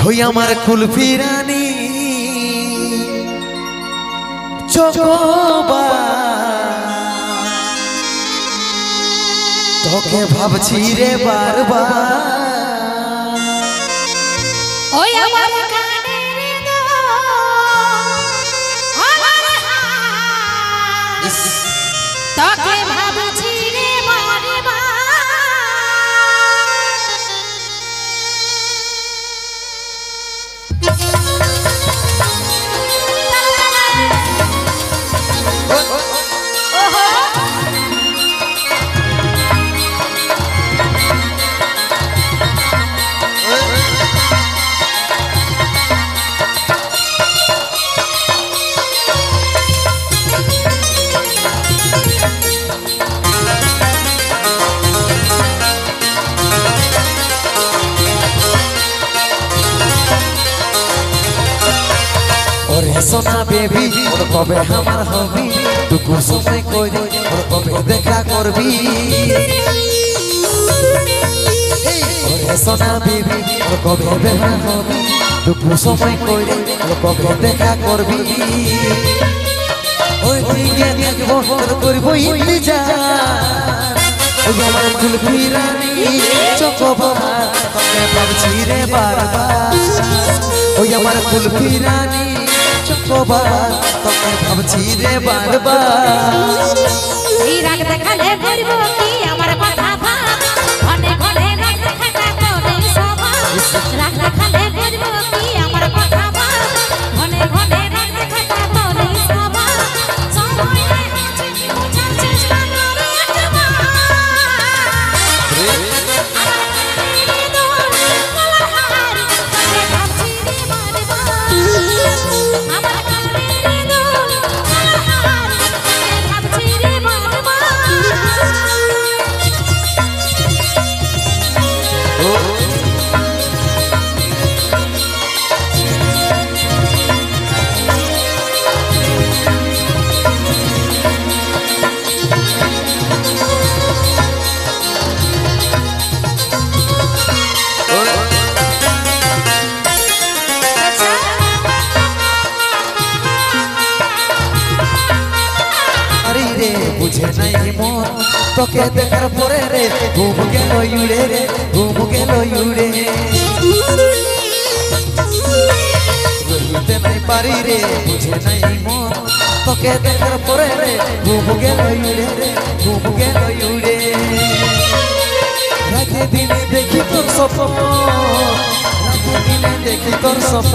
ওই আমার কুলফি রানী চকোবা তোকে ভাবছি রে বারবার ওই আমার তোকে ভাবছি রে বারবার সোনা বেবি ওর কবে আমার হবি টুকু সময় কইরে ওর কবে দেখা করবি ওরে সোনা বেবি ওর কবে আমার হবি টুকু সময় কইরে ওর কবে দেখা করবি ওই দিকে দেখবো তোর করবো ইন্তজার ওই আমার কুলফি রানী চকোবা তোকে ভাবছি রে বারবার ওই আমার কুলফি রানী চকোবা তোকে ভাবছি রে বারবার এই রাগ দেখালে করব কি আমার কথা ভাব ঘনে ঘনে রাগ দেখাটা করে সবা রাগ দেখালে করব কি আমার কথা ভাব ঘনে ঘনে রাগ দেখাটা করে সবা সময় নাই আছে বোঝার চেষ্টা করে একবার বুঝে নাই মন তোকে দেখার পরে রে ঘুম গেল উড়ে রে ঘুম গেল উড়ে রইতে নাই পারি রে বুঝে নাই মন তোকে দেখার পরে রে ঘুম গেল উড়ে রে ঘুম গেল উড়ে রাতে দিনে দেখি তোর স্বপ্ন রাতে দিনে দেখি তোর স্বপ্ন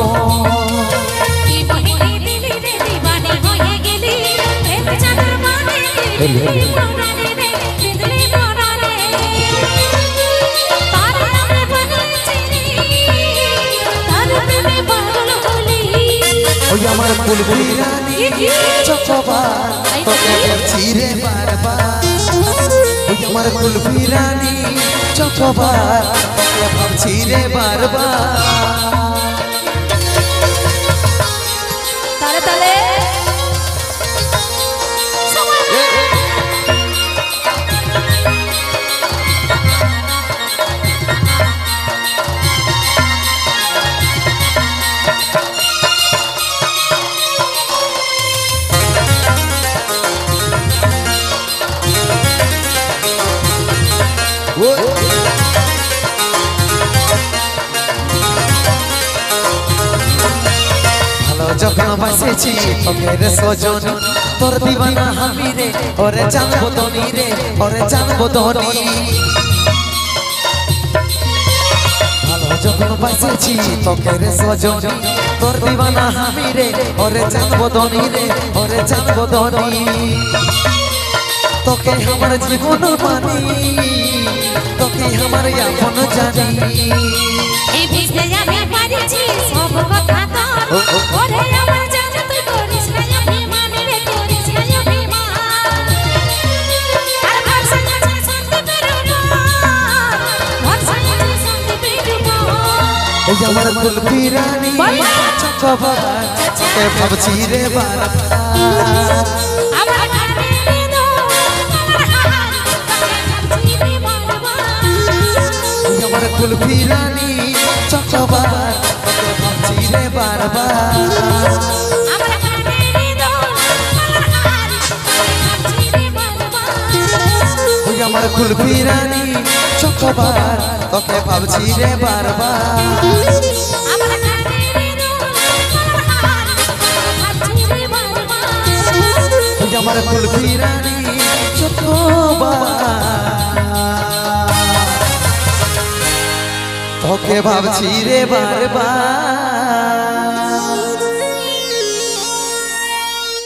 ওই আমার কুলফি রানী চকোবা তোকে ভাবছি রে বারবার ওই আমার কুলফি রানী চকোবা তোকে ভাবছি রে বারবার তালে তালে যখন বাসেছি তোকে রে সজন তোর দিবানা আমি রে ওরে জানবো ধনী রে ওরে জানবো ধনী ভালো যখন বাসেছি তোকে রে সজন তোর দিবানা আমি রে ওরে জানবো ধনী রে ওরে জানবো ধনী তোকে আমার জীবন মানি তোকে আমার আপন জানি এই বুঝতে আমি পারিছি সব কথা তোর ওরে আমার জান তুই করিস না অভিমান রে করিস না অভিমান আর ভাষা আছে শান্তি পেরুনো ভাষা আছে শান্তি পেরুনো ওই আমার কুলফি রানী চকোবা তোকে ভাবছি রে বারবার আমার কানে দো আমার হাত তোকে ভাবছি রে বারবার আমার কুলফি রানী চকোবা তোকে কুলফি রানী চকবার তোকে ভাবছি রে বারবার আমার কানের দুল হার ভাবছি রে বারবার আমার কুলফি রানী চকবার তোকে ভাবছি রে বারবার